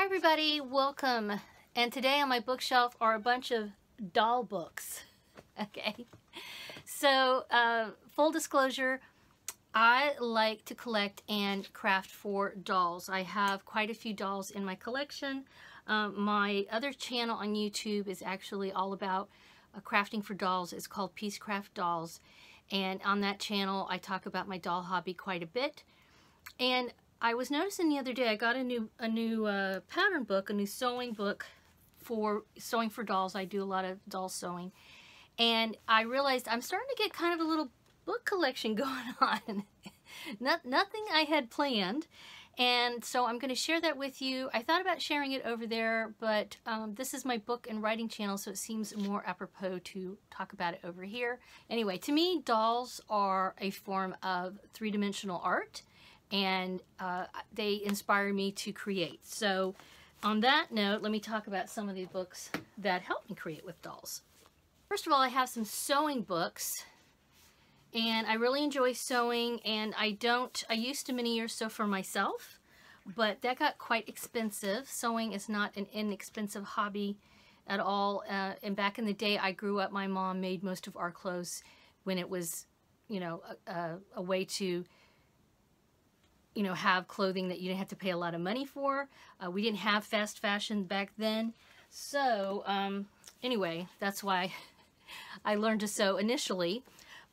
everybody, welcome. And today on my bookshelf are a bunch of doll books. Okay, so full disclosure, I like to collect and craft for dolls. I have quite a few dolls in my collection. My other channel on YouTube is actually all about crafting for dolls. It's called Peacecraft Dolls, and on that channel I talk about my doll hobby quite a bit. And I was noticing the other day I got a new pattern book, a new sewing book for sewing for dolls. I do a lot of doll sewing, and I realized I'm starting to get kind of a little book collection going on. Nothing I had planned, and so I'm going to share that with you. I thought about sharing it over there, but this is my book and writing channel, so it seems more apropos to talk about it over here. Anyway, to me, dolls are a form of three-dimensional art, and they inspire me to create. So on that note, let me talk about some of the books that help me create with dolls. First of all, I have some sewing books, and I really enjoy sewing, and I used to many years sew for myself, but that got quite expensive. Sewing is not an inexpensive hobby at all, and back in the day I grew up, my mom made most of our clothes when it was, you know, a way to have clothing that you didn't have to pay a lot of money for. We didn't have fast fashion back then. So anyway, that's why I learned to sew initially.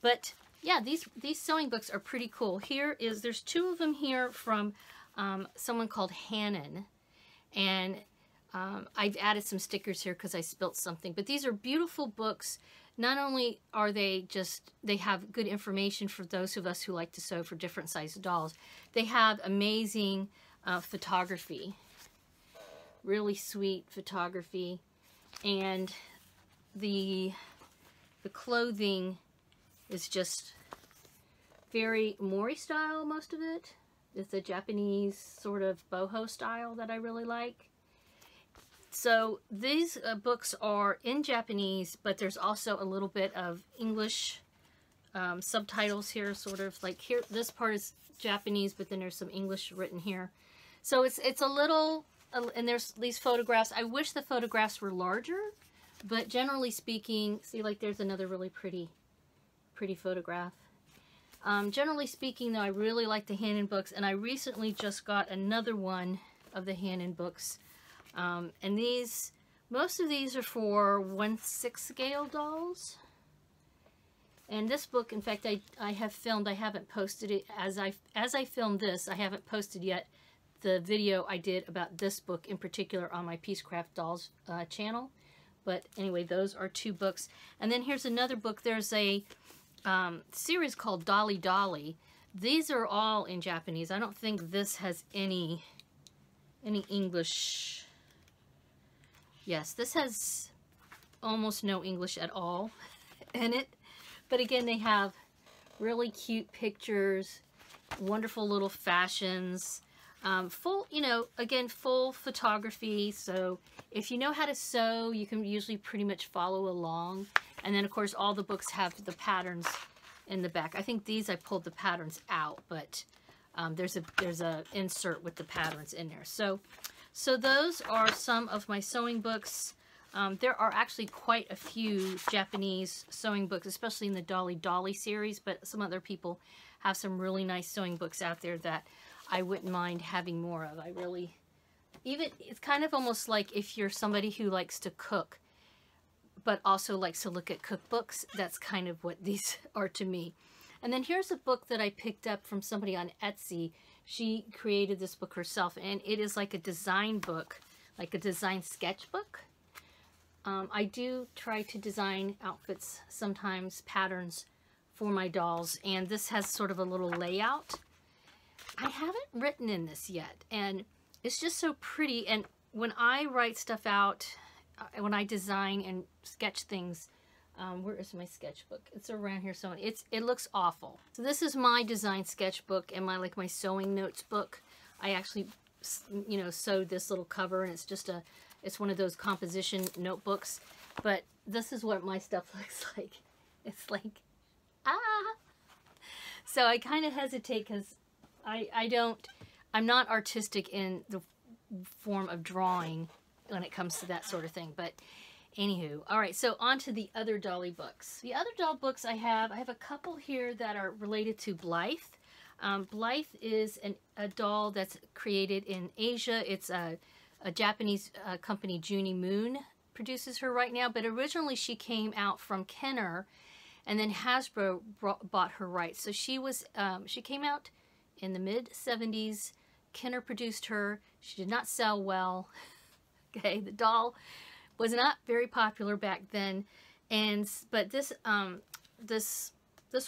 But yeah, these sewing books are pretty cool. There's two of them here from someone called Hannon. And I've added some stickers here because I spilt something. But these are beautiful books. Not only are they have good information for those of us who like to sew for different sized dolls, they have amazing photography, really sweet photography, and the clothing is just very Mori style, most of it. It's a Japanese sort of boho style that I really like. So these books are in Japanese, but there's also a little bit of English subtitles here, sort of like here. This part is Japanese, but then there's some English written here. So it's a little, and there's these photographs. I wish the photographs were larger, but generally speaking, see, like there's another really pretty photograph. Generally speaking, though, I really like the Hannon books, and I recently just got another one of the Hannon books. And most of these are for 1/6 scale dolls. And this book, in fact, I have filmed. I haven't posted it as I filmed this. I haven't posted yet the video I did about this book in particular on my Peacecraft Dolls channel. But anyway, those are two books. And then here's another book. There's a series called Dolly Dolly. These are all in Japanese. I don't think this has any English. Yes, this has almost no English at all in it. But again, they have really cute pictures, wonderful little fashions, full, again, full photography. So if you know how to sew, you can usually pretty much follow along. And then, of course, all the books have the patterns in the back. I think these I pulled the patterns out, but there's a insert with the patterns in there. So those are some of my sewing books. There are actually quite a few Japanese sewing books, especially in the Dolly Dolly series, but some other people have some really nice sewing books out there that I wouldn't mind having more of. It's kind of almost like if you're somebody who likes to cook, but also likes to look at cookbooks, that's kind of what these are to me. And then here's a book that I picked up from somebody on Etsy. She created this book herself, and it is like a design book, like a design sketchbook. I do try to design outfits, sometimes patterns for my dolls, and this has sort of a little layout. I haven't written in this yet, and it's just so pretty. And when I write stuff out, when I design and sketch things, where is my sketchbook? It's around here somewhere. It looks awful. So this is my design sketchbook and my sewing notes book. I actually, sewed this little cover, and it's one of those composition notebooks. But this is what my stuff looks like. It's like, ah. So I kind of hesitate because I'm not artistic in form of drawing when it comes to that sort of thing. But anywho, all right, so on to the other Dolly books. The other doll books I have a couple here that are related to Blythe. Blythe is a doll that's created in Asia. It's a Japanese company, Junie Moon, produces her right now, but originally she came out from Kenner, and then Hasbro bought her rights. So she came out in the mid-70s. Kenner produced her. She did not sell well. Okay, the doll was not very popular back then, but this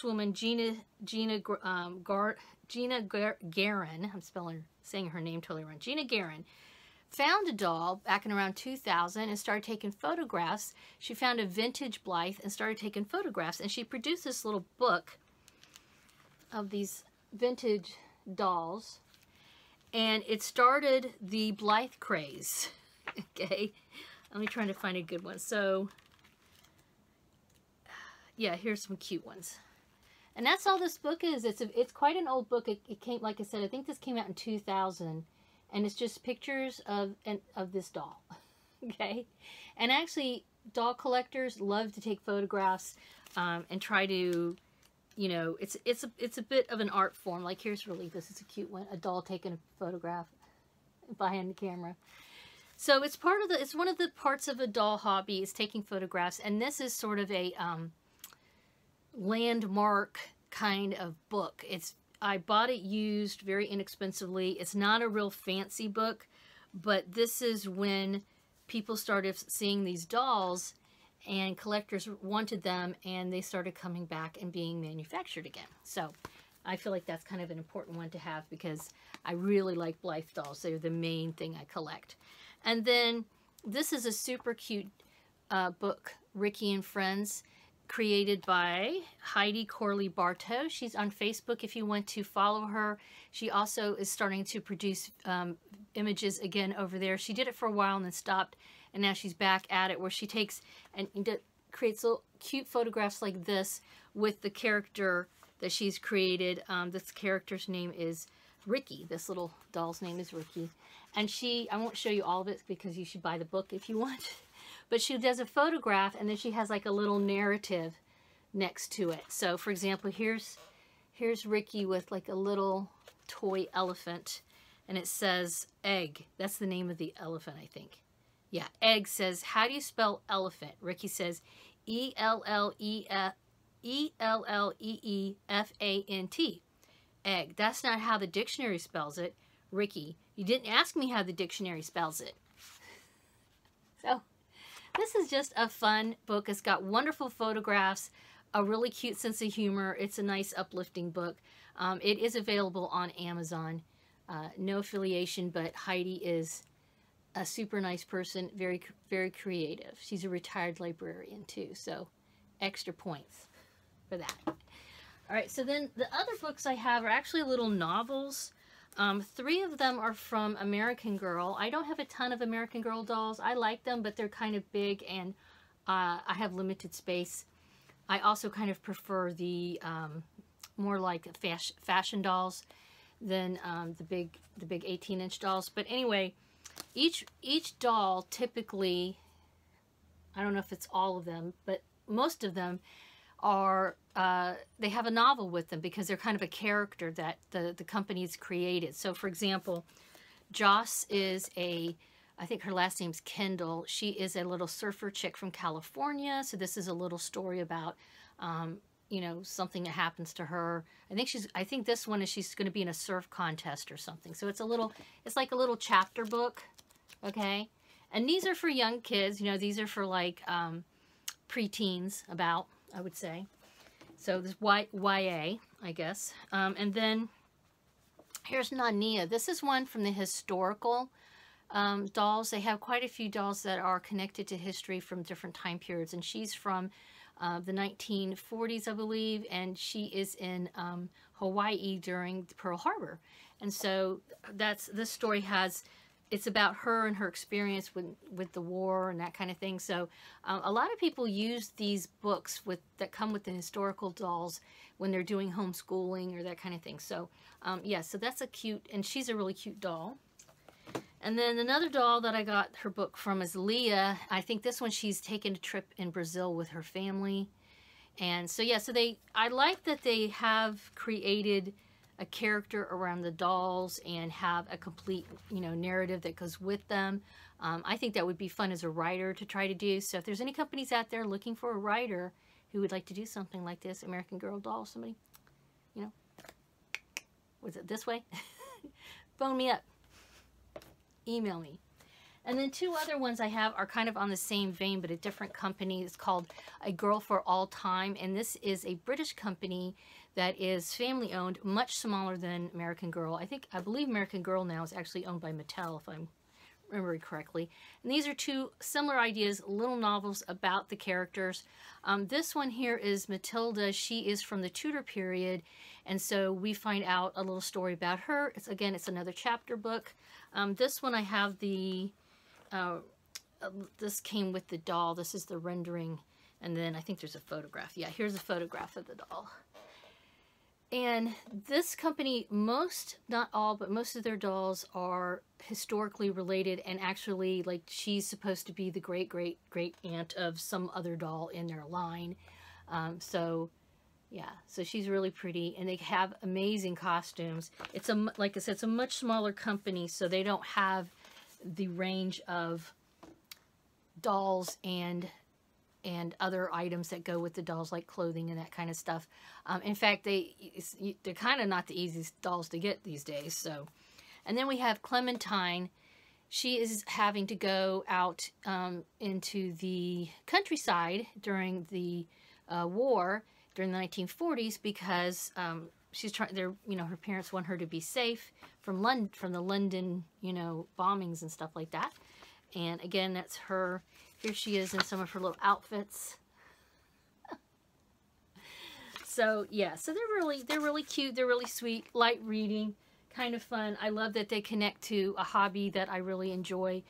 woman, Gina Guerin, I'm saying her name totally wrong. Gina Guerin found a doll back in around 2000 and started taking photographs. She found a vintage Blythe and started taking photographs, and she produced this little book of these vintage dolls, and it started the Blythe craze. Okay, let me try to find a good one. So yeah, here's some cute ones. And that's all this book is. It's quite an old book. It came, like I said, I think this came out in 2000, and it's just pictures of this doll. Okay, and actually, doll collectors love to take photographs and try to, you know, it's a bit of an art form. Like here's this is a cute one, a doll taking a photograph behind the camera. So it's one of the parts of a doll hobby is taking photographs, and this is sort of a landmark kind of book. I bought it used very inexpensively. It's not a real fancy book, but this is when people started seeing these dolls and collectors wanted them, and they started coming back and being manufactured again. So I feel like that's kind of an important one to have because I really like Blythe dolls. They're the main thing I collect. And then this is a super cute book, Ricky and Friends, created by Heidi Corley Bartow. She's on Facebook if you want to follow her. She also is starting to produce images again over there. She did it for a while and then stopped, and now she's back at it where she takes and creates little cute photographs like this with the character that she's created. This character's name is Ricky. This little doll's name is Ricky. And I won't show you all of it because you should buy the book if you want. But she does a photograph, and then she has like a little narrative next to it. So, for example, here's Ricky with like a little toy elephant, and it says Egg. That's the name of the elephant, I think. Yeah, Egg says, how do you spell elephant? Ricky says E-L-L-E-E-F-A-N-T. Egg. That's not how the dictionary spells it. Ricky, you didn't ask me how the dictionary spells it. So, this is just a fun book. It's got wonderful photographs, a really cute sense of humor. It's a nice, uplifting book. It is available on Amazon. No affiliation, but Heidi is a super nice person, very, very creative. She's a retired librarian, too, so extra points for that. All right, so then the other books I have are actually little novels. 3 of them are from American Girl. I don't have a ton of American Girl dolls. I like them, but they're kind of big, and I have limited space. I also kind of prefer the more like fashion dolls than the big 18-inch dolls. But anyway, each doll typically, I don't know if it's all of them, but most of them are they have a novel with them because they're kind of a character that the company's created. So, for example, Joss is I think her last name's Kendall. She is a little surfer chick from California. So this is a little story about, you know, something that happens to her. I think this one is she's going to be in a surf contest or something. So it's like a little chapter book, okay? And these are for young kids. You know, these are for like preteens about, I would say. So this YA, I guess. And then here's Nania. This is one from the historical dolls. They have quite a few dolls that are connected to history from different time periods. And she's from the 1940s, I believe. And she is in Hawaii during Pearl Harbor. And so this story it's about her and her experience with the war and that kind of thing. So a lot of people use these books that come with the historical dolls when they're doing homeschooling or that kind of thing. So yeah, so that's a cute, and she's a really cute doll. And then another doll that I got her book from is Leah. I think this one she's taken a trip in Brazil with her family. And so yeah, so I like that they have created a character around the dolls and have a complete, you know, narrative that goes with them. I think that would be fun as a writer to try to do. So if there's any companies out there looking for a writer who would like to do something like this, American Girl doll, somebody, you know, was it this way? Phone me up. Email me. And then two other ones I have are kind of on the same vein, but a different company. It's called A Girl for All Time. And this is a British company that is family owned, much smaller than American Girl. I believe American Girl now is actually owned by Mattel, if I'm remembering correctly. And these are two similar ideas, little novels about the characters. This one here is Matilda. She is from the Tudor period. And so we find out a little story about her. Again, it's another chapter book. This one I have the... this came with the doll. This is the rendering, and then I think there's a photograph. Yeah, here's a photograph of the doll. And this company, not all, but most of their dolls are historically related, and actually, like, she's supposed to be the great aunt of some other doll in their line. So yeah, so she's really pretty, and they have amazing costumes. It's like I said, it's a much smaller company, so they don't have the range of dolls and other items that go with the dolls, like clothing and that kind of stuff. In fact, they're kind of not the easiest dolls to get these days. So, and then we have Clementine. She is having to go out into the countryside during the war during the 1940s because she's trying. Her parents want her to be safe from the London, bombings and stuff like that. And again, that's her. Here she is in some of her little outfits. So yeah, so they're really cute. They're really sweet, light reading, kind of fun. I love that they connect to a hobby that I really enjoy.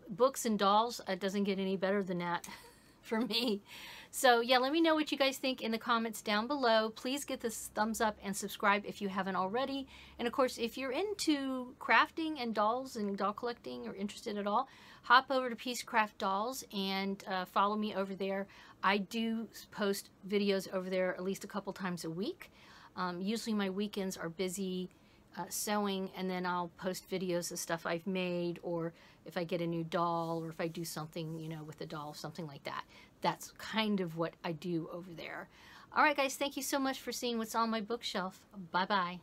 Books and dolls. It doesn't get any better than that for me. So yeah, let me know what you guys think in the comments down below. Please get this thumbs up and subscribe if you haven't already. And of course, if you're into crafting and dolls and doll collecting or interested at all, hop over to Peacecraft Dolls and follow me over there. I do post videos over there at least a couple times a week. Usually my weekends are busy sewing, and then I'll post videos of stuff I've made, or if I get a new doll, or if I do something, with the doll, something like that. That's kind of what I do over there. All right, guys, thank you so much for seeing what's on my bookshelf. Bye-bye.